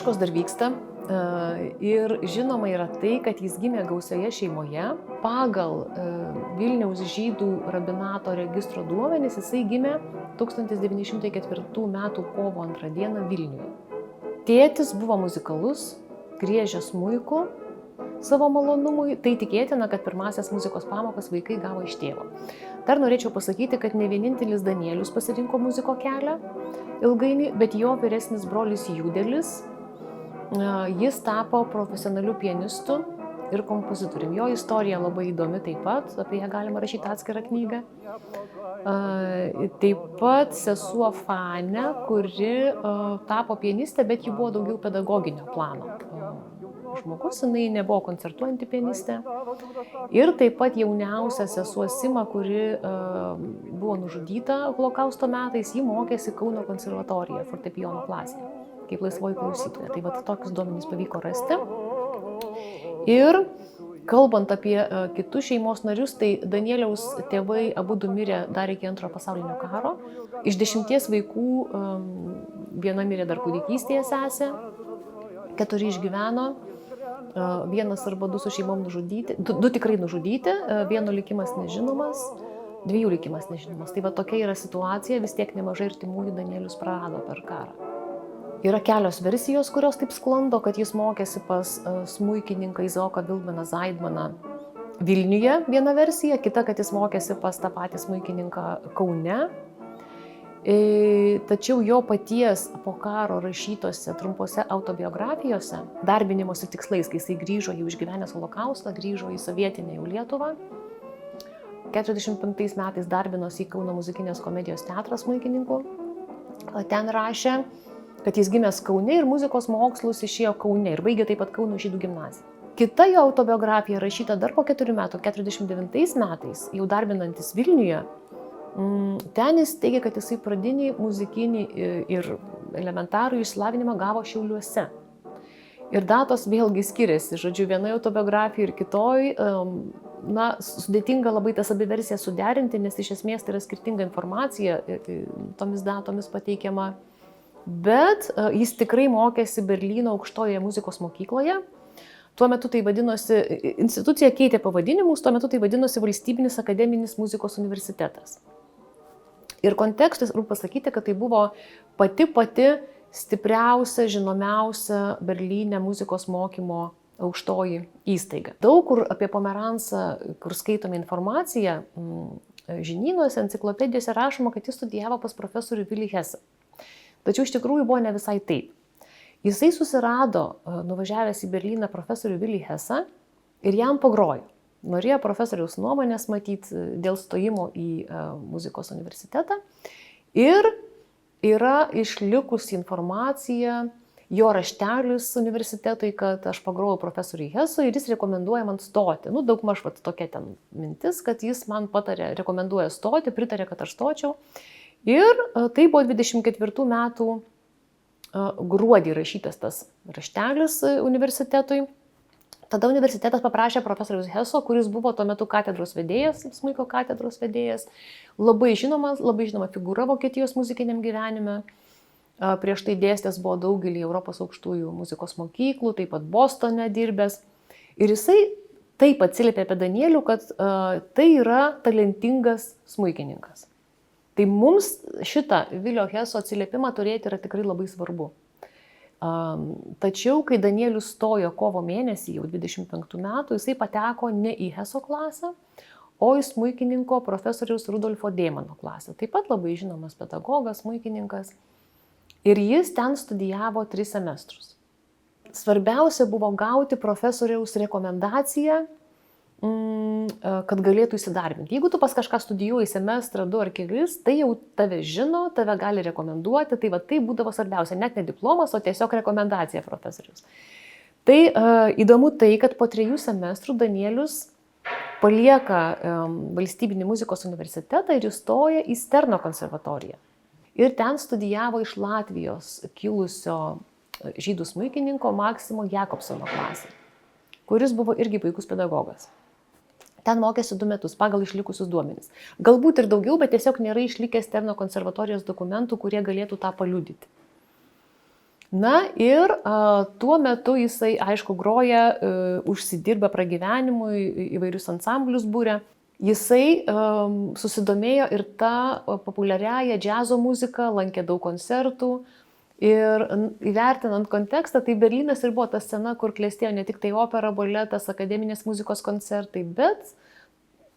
paieškos dar vyksta ir žinoma yra tai, kad jis gimė gausioje šeimoje. Pagal Vilniaus žydų rabinato registro duomenis jisai gimė 1904 m. kovo 2 d. Vilniuje. Tėtis buvo muzikalus, griežė smuiku savo malonumui, tai tikėtina, kad pirmasias muzikos pamokas vaikai gavo iš tėvo. Dar norėčiau pasakyti, kad ne vienintelis Danielius pasirinko muziko kelią ilgainiui, bet jo vyresnis brolis Judelis, jis tapo profesionaliu pianistu ir kompozitorium. Jo istorija labai įdomi taip pat, apie ją galima rašyti atskirą knygą. Taip pat sesuo Fanė, kuri tapo pianistė, bet ji buvo daugiau pedagoginio plano žmogus, jinai nebuvo koncertuojanti pianistė. Ir taip pat jauniausia sesuo Sima, kuri buvo nužudyta holokausto metais, ji mokėsi Kauno konservatorijoje, fortepijono klasėje, kaip laisvoji klausytoja. Tai vat tokius duomenys pavyko rasti. Ir kalbant apie kitus šeimos narius, tai Danieliaus tėvai abudu mirė dar iki Antrojo pasaulinio karo. Iš 10 vaikų viena mirė dar kūdikystėje sesė, 4 išgyveno. Vienas arba 2 su šeimom nužudyti, 2 tikrai nužudyti, 1 likimas nežinomas, 2 likimas nežinomas. Tai va tokia yra situacija, vis tiek nemažai artimųjų Danielius prarado per karą. Yra kelios versijos, kurios taip sklando, kad jis mokėsi pas smuikininką Izaoką Vilmeną Zaidmaną Vilniuje, viena versija, kita, kad jis mokėsi pas tą patį smuikininką Kaune. Tačiau jo paties po karo rašytose trumpose autobiografijose, darbinimosi tikslais, kai jisai grįžo jau išgyvenęs holokaustą, grįžo į sovietinę jau Lietuvą, 45 metais darbinosi į Kauno muzikinės komedijos teatrą smuikininku. Ten rašė, kad jis gimęs Kaune ir muzikos mokslus išėjo Kaune ir baigė taip pat Kauno žydų gimnaziją. Kita jo autobiografija rašyta dar po 4 metų, 49 metais, jau darbinantis Vilniuje. Ten jis teigia, kad jisai pradinį muzikinį ir elementarų išsilavinimą gavo Šiauliuose. Ir datos vėlgi skiriasi, žodžiu, vienoje autobiografijoje ir kitoj, sudėtinga labai tas abi versijas suderinti, nes iš esmės tai yra skirtinga informacija tomis datomis pateikiama. Bet jis tikrai mokėsi Berlyno aukštojoje muzikos mokykloje. Tuo metu tai vadinosi, institucija keitė pavadinimus, tuo metu tai vadinosi Valstybinis akademinis muzikos universitetas. Ir kontekstas, reikia pasakyti, kad tai buvo pati stipriausia, žinomiausia Berlyne muzikos mokymo aukštoji įstaiga. Daug kur apie Pomeransą, kur skaitome informaciją, žinynuose, enciklopedijose rašoma, kad jis studijavo pas profesorių Willy Hesą. Tačiau iš tikrųjų buvo ne visai taip. Jisai susirado, nuvažiavęs į Berlyną, profesorių Willy Hesą ir jam pagrojo. Norėjo profesoriaus nuomonės matyti dėl stojimo į muzikos universitetą. Ir yra išlikusi informacija, jo raštelis universitetui, kad aš pagrojau profesoriui Hesui ir jis rekomenduoja man stoti. Daugmaž tokia ten mintis, kad jis man rekomenduoja stoti, pritarė, kad aš stočiau. Ir tai buvo 24 metų gruodį rašytas tas raštelis universitetui. Tada universitetas paprašė profesoriaus Heso, kuris buvo tuo metu katedros vedėjas, smuiko katedros vedėjas, labai žinoma figūra Vokietijos muzikiniam gyvenime. Prieš tai dėstęs buvo daugelį Europos aukštųjų muzikos mokyklų, taip pat Bostone dirbęs. Ir jisai taip atsiliepė apie Danielių, kad tai yra talentingas smuikininkas. Tai mums šitą Vilio Heso atsiliepimą turėti yra tikrai labai svarbu. Tačiau, kai Danielius stojo kovo mėnesį, jau 25 metų, jisai pateko ne į Heso klasę, o į smuikininko profesoriaus Rudolfo Dėmano klasę. Taip pat labai žinomas pedagogas, smuikininkas. Ir jis ten studijavo 3 semestrus. Svarbiausia buvo gauti profesoriaus rekomendaciją, kad galėtų įsidarbinti. Jeigu tu pas kažką studijuoji semestrą, 2 ar kelis, tai jau tave žino, tave gali rekomenduoti, tai būdavo svarbiausia, net ne diplomas, o tiesiog rekomendacija profesorius. Tai įdomu tai, kad po 3 semestrų Danielius palieka Valstybinį muzikos universitetą ir įstoja į Sterno konservatoriją. Ir ten studijavo iš Latvijos kilusio žydų smuikininko Maksimo Jakobsono klasė, kuris buvo irgi puikus pedagogas. Ten mokėsi 2 metus pagal išlikusius duomenis. Galbūt ir daugiau, bet tiesiog nėra išlikę Sterno konservatorijos dokumentų, kurie galėtų tą paliudyti. Na ir tuo metu jisai, aišku, groja, užsidirba pragyvenimui, įvairius ansamblius būrė. Jisai susidomėjo ir tą populiariąją džiazo muziką, lankė daug koncertų. Ir įvertinant kontekstą, tai Berlynas ir buvo ta scena, kur klestėjo ne tik tai opera, baletas, akademinės muzikos koncertai, bet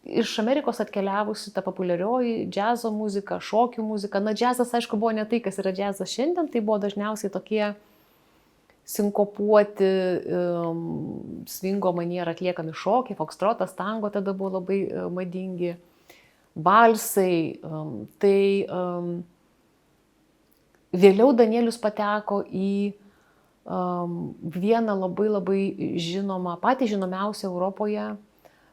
iš Amerikos atkeliavusi ta populiarioji džiazo muzika, šokių muzika. Na, džiazas, aišku, buvo ne tai, kas yra džiazas šiandien, tai buvo dažniausiai tokie sinkopuoti, svingo maniera atliekami šokiai, fokstrotas, tango tada buvo labai madingi, valsai. Tai vėliau Danielius pateko į vieną labai žinomą, patį žinomiausią Europoje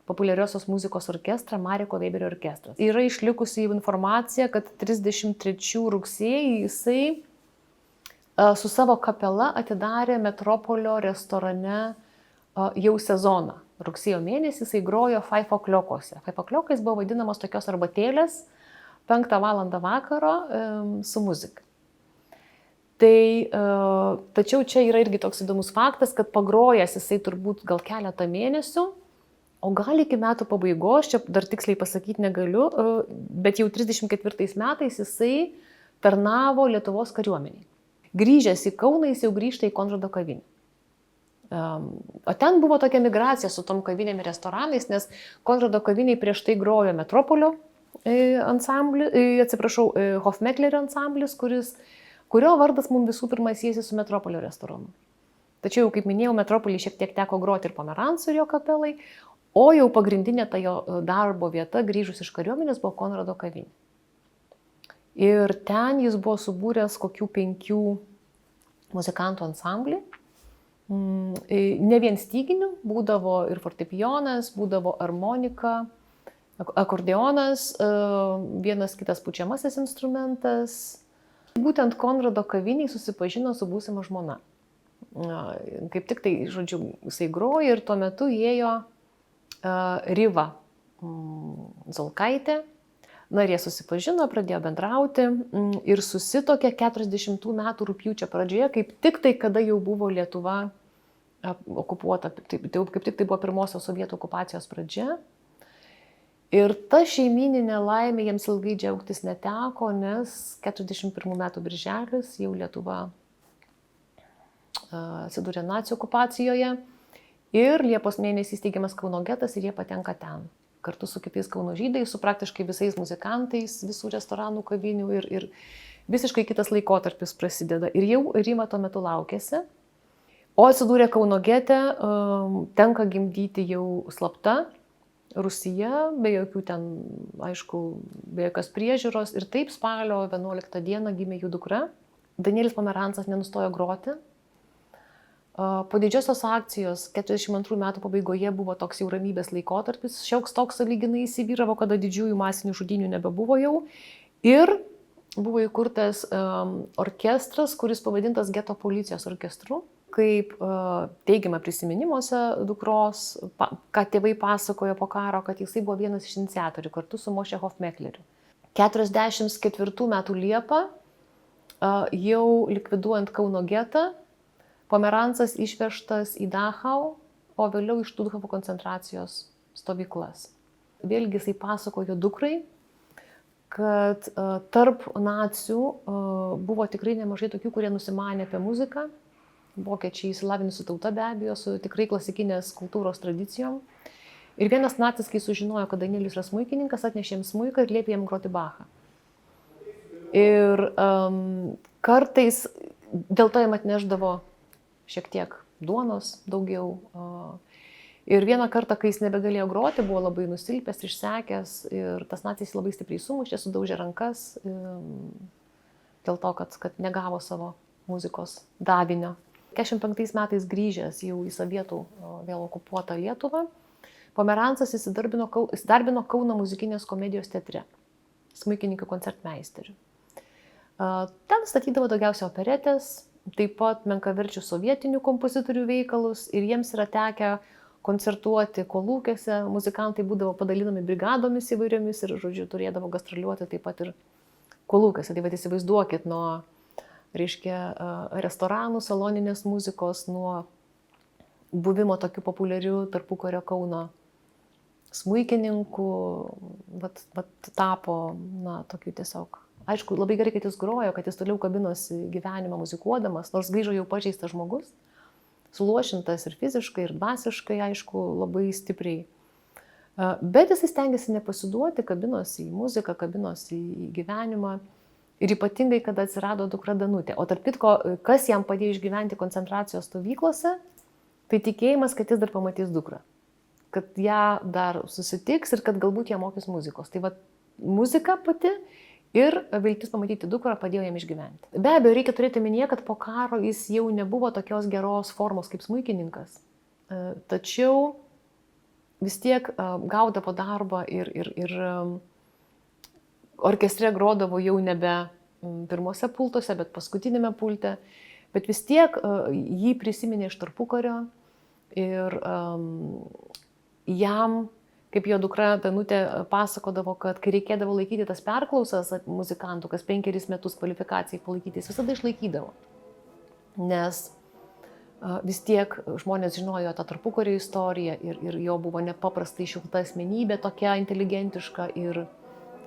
populiariosios muzikos orkestrą, Mareko Weberio orkestras. Yra išlikusi informacija, kad 33 rugsėjį jisai su savo kapela atidarė Metropolio restorane jau sezoną. Rugsėjo mėnesį jisai grojo Five O'Clock'uose. Five O'Clock'ais buvo vadinamos tokios arbatėlės 5 valandą vakaro su muzika. Tačiau čia yra irgi toks įdomus faktas, kad pagrojęs jisai turbūt gal keletą mėnesių, o gal iki metų pabaigos, čia dar tiksliai pasakyti negaliu, bet jau 34 metais jisai tarnavo Lietuvos kariuomeniai. Grįžęs į Kauną, jis jau grįžta į Konrado kavinę. O ten buvo tokia migracija su tom kavinėm ir restoranais, nes Konrado kaviniai prieš tai grojo Metropolio Hofmeklerio ansamblis, kurio vardas mums visų pirma siejasi su Metropolio restoranu. Tačiau, kaip minėjau, Metropolį šiek tiek teko groti ir Pomeransui ir jo kapelai, o jau pagrindinė ta jo darbo vieta grįžus iš kariuomenės buvo Konrado kavinė. Ir ten jis buvo subūręs kokių 5 muzikantų ansamblį. Ne vien styginių, būdavo ir fortepijonas, būdavo armonika, akordeonas, vienas kitas pučiamasis instrumentas. Būtent Konrado kaviniai susipažino su būsima žmona. Kaip tik tai, žodžiu, jisai grojo ir tuo metu įėjo Riva Zolkaitė. Na ir jie susipažino, pradėjo bendrauti ir susitokė 40 metų rugpjūčio pradžioje, kaip tik tai, kada jau buvo Lietuva okupuota, kaip tik tai buvo pirmosios sovietų okupacijos pradžia. Ir ta šeimyninė laimė jiems ilgai džiaugtis neteko, nes 41 metų birželis jau Lietuva atsidūrė nacių okupacijoje ir Liepos mėnesį įsteigiamas Kauno getas ir jie patenka ten. Kartu su kitais Kauno žydais, su praktiškai visais muzikantais, visų restoranų, kavinių ir visiškai kitas laikotarpis prasideda. Ir jau Rima tuo metu laukėsi, o atsidūrė Kauno gete, tenka gimdyti jau slapta, Rusija, be jokių ten, aišku, be jokios priežiūros. Ir taip spalio 11 dieną gimė jų dukra. Danielis Pomerancas nenustojo groti. Po didžiosios akcijos 42 metų pabaigoje buvo toks jau ramybės laikotarpis, šioks toks sąlyginai įsivyravo, kada didžiųjų masinių žudynių nebebuvo jau. Ir buvo įkurtas orkestras, kuris pavadintas Geto policijos orkestru. Kaip teigiama prisiminimuose dukros, ką tėvai pasakojo po karo, kad jisai buvo vienas iš iniciatorių kartu su Moše Hofmekleriu. 44 metų Liepą, jau likviduojant Kauno getą, Pomerancas išvežtas į Dachau, o vėliau iš Stuthofo koncentracijos stovyklas. Vėlgi jisai pasakojo dukrai, kad tarp nacių buvo tikrai nemažai tokių, kurie nusimanė apie muziką. Vokiečiai įsilavinusi tauta be abejo, su tikrai klasikinės kultūros tradicijom. Ir vienas nacis, kai sužinojo, kad Danielius yra smuikininkas, atnešė jam smuiką ir liepė jam groti Bachą. Ir kartais dėl to jam atneždavo šiek tiek duonos daugiau. Ir vieną kartą, kai jis nebegalėjo groti, buvo labai nusilpęs, išsekęs ir tas nacis labai stipriai sumušė, sudaužė rankas dėl to, kad negavo savo muzikos davinio. 45 metais grįžęs jau į sovietų vėl okupuotą Lietuvą, Pomerancas įsidarbino Kauno muzikinės komedijos teatre, smuikininkų koncertmeisteriu. Ten statydavo daugiausia operetės, taip pat menkaverčių sovietinių kompozitorių veikalus ir jiems yra tekę koncertuoti kolūkiuose, muzikantai būdavo padalinami brigadomis įvairiomis ir, žodžiu, turėdavo gastroliuoti taip pat ir kolūkiuose. Tai vad įsivaizduokit, nuo reiškia, restoranų, saloninės muzikos, nuo buvimo tokiu populiariu tarpukario Kauno smuikininku, vat tapo, na, tokiu tiesiog. Aišku, labai gerai, kad jis grojo, kad jis toliau kabinosi gyvenimą muzikuodamas, nors grįžo jau pažeistas žmogus, suluošintas ir fiziškai, ir dvasiškai, aišku, labai stipriai. Bet jis stengiasi nepasiduoti, kabinosi į muziką, kabinosi į gyvenimą. Ir ypatingai, kada atsirado dukra Danutė. O tarp kitko, kas jam padėjo išgyventi koncentracijos stovyklose, tai tikėjimas, kad jis dar pamatys dukrą. Kad ją dar susitiks ir kad galbūt ją mokys muzikos. Tai va, muzika pati ir viltis pamatyti dukrą padėjo jam išgyventi. Be abejo, reikia turėti minėję, kad po karo jis jau nebuvo tokios geros formos kaip smuikininkas. Tačiau vis tiek gaudavo darbą ir orkestre grodavo jau nebe pirmose pultuose, bet paskutinėme pulte. Bet vis tiek jį prisiminė iš tarpukario ir jam, kaip jo dukra Danutė pasakodavo, kad kai reikėdavo laikyti tas perklausas muzikantų, kas 5 metus kvalifikacijai palaikyti, jis visada išlaikydavo. Nes vis tiek žmonės žinojo tą tarpukario istoriją ir jo buvo nepaprastai šilta asmenybė, tokia inteligentiška ir,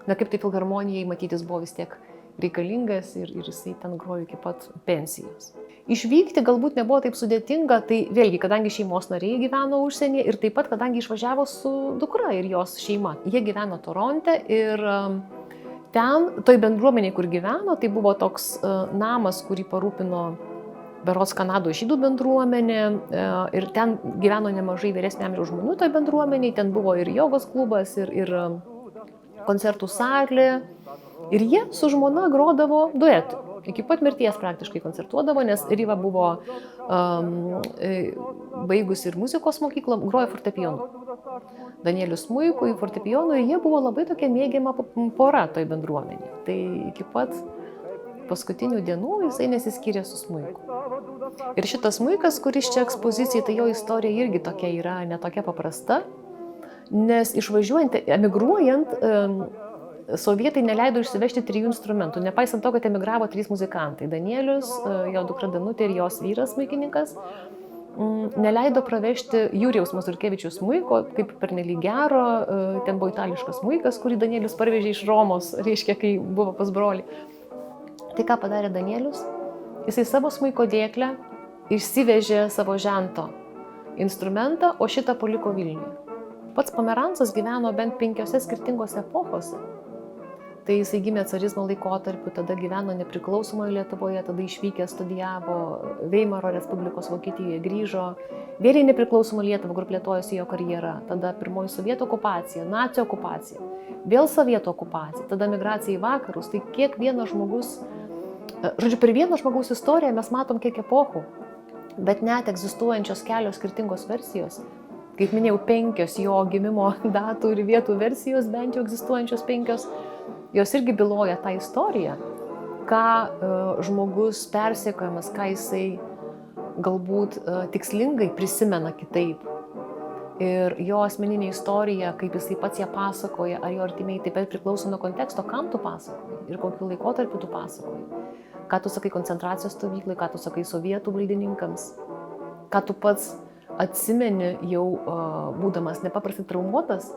na, kaip tai filharmonijai matytis buvo vis tiek reikalingas ir jisai ten grojo iki pat pensijos. Išvykti galbūt nebuvo taip sudėtinga, tai vėlgi, kadangi šeimos nariai gyveno užsienyje ir taip pat, kadangi išvažiavo su dukra ir jos šeima. Jie gyveno Toronte ir ten, toj bendruomeniai, kur gyveno, tai buvo toks namas, kurį parūpino berods Kanados žydų bendruomenė ir ten gyveno nemažai vyresnio amžiaus žmonių toj bendruomeniai, ten buvo ir jogos klubas, ir koncertų salė. Ir jie su žmona grodavo duetu. Iki pat mirties praktiškai koncertuodavo, nes Riva buvo baigusi ir muzikos mokyklą, grojo fortepijonu. Danielius smuiku į fortepijonu ir jie buvo labai tokia mėgiama pora toj bendruomenė. Tai iki pat paskutinių dienų jisai nesiskyrė su smuiku. Ir šitas smuikas, kuris čia ekspozicijai, tai jo istorija irgi tokia yra netokia paprasta, nes išvažiuojant, emigruojant, sovietai neleido išsivežti 3 instrumentų, nepaisant to, kad emigravo 3 muzikantai. Danielius, jo dukra Danutė ir jos vyras smuikininkas neleido pravežti Jurijaus Mazurkevičiaus smuiko, kaip pernelyg gero, ten buvo itališkas smuikas, kurį Danielius parvežė iš Romos, reiškia, kai buvo pas brolį. Tai ką padarė Danielius? Jisai savo smuiko dėklę išsivežė savo žento instrumentą, o šitą paliko Vilniuje. Pats Pomerancas gyveno bent 5 skirtingose epochose. Tai jisai gimė carizmo laikotarpiu, tada gyveno nepriklausomoje Lietuvoje, tada išvykęs studijavo Veimaro Respublikos Vokietijoje, grįžo vėl į nepriklausomą Lietuvą, kur plėtojosi jo karjera, tada pirmoji sovietų okupacija, nacių okupacija, vėl sovietų okupacija, tada migracija į vakarus. Tai kiekvienas žmogus, žodžiu, per vieno žmogaus istoriją mes matom kiek epochų, bet net egzistuojančios kelios skirtingos versijos. Kaip minėjau, 5 jo gimimo datų ir vietų versijos, bent jau egzistuojančios 5, jos irgi byloja tą istoriją, ką žmogus persekiojamas, ką jisai galbūt tikslingai prisimena kitaip. Ir jo asmeninė istorija, kaip jisai pats ją pasakoja, ar jo artimiai taip pat priklauso nuo konteksto, kam tu pasakoji ir kokiu laikotarpiu tu pasakoji. Ką tu sakai koncentracijos stovyklai, ką tu sakai sovietų valdininkams, ką tu pats atsimeni jau būdamas nepaprastai traumuotas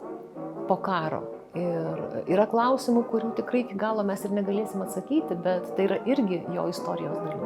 po karo. Ir yra klausimų, kurių tikrai iki galo mes ir negalėsim atsakyti, bet tai yra irgi jo istorijos dalis.